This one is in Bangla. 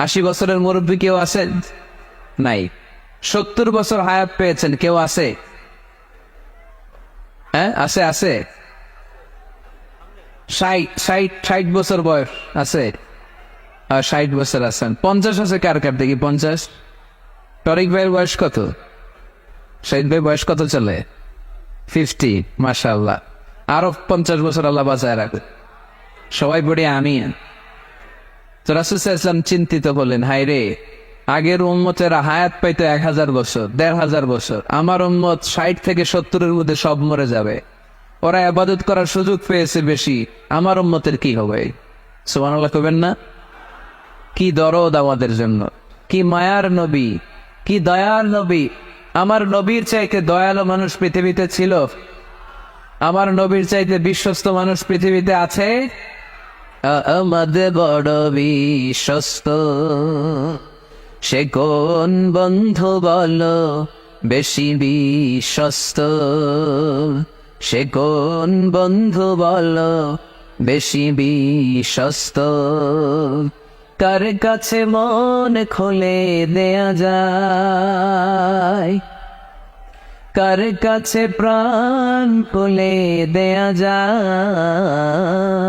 80 বছরের মুরব্বী কেউ আছেন? নাই। 70 বছর হায়াত পেয়েছেন কেউ আছে? হ্যাঁ, আছে আছে। 60 বছর বয়স আছে? 60 বছর আছেন। 50 আছে কার কার দেখি? 50। তরিক ভাইয়ের বয়স কত? শহীদ ভাই বয়স কত চলে? 50। মাশাআল্লাহ। আরো 50 বছর আল্লাহ বাঁচায় রাখে। সবাই পড়ে আমি। তো রাসূল সাল্লাল্লাহু আলাইহি ওয়াসাল্লাম চিন্তিত বলেন, হায় রে, আগের উম্মতেরা হায়াত পাইতো 1000 বছর, 1500 বছর। আমার উম্মত 60 থেকে 70-এর মধ্যে সব মরে যাবে। ওরা ইবাদত করার সুযোগ পেয়েছে বেশি, আমার উম্মতের কি হবে? সুবহানাল্লাহ কইবেন না? কি দরদ আমাদের জন্য, কি মায়ার নবী, কি দয়ার নবী। আমার নবীর চাইতে দয়ালু মানুষ পৃথিবীতে ছিল? আমার নবীর চাইতে বিশ্বস্ত মানুষ পৃথিবীতে আছে? আমাদের বড় বিশ্বস্ত, সে কোন বন্ধু বলো বেশি বিশ্বস্ত? সে কোন বন্ধু বলো বেশি বিশ্বস্ত? কার কাছে মন খুলে দেয়া যায়, কার কাছে প্রাণ খুলে দেয়া যায়?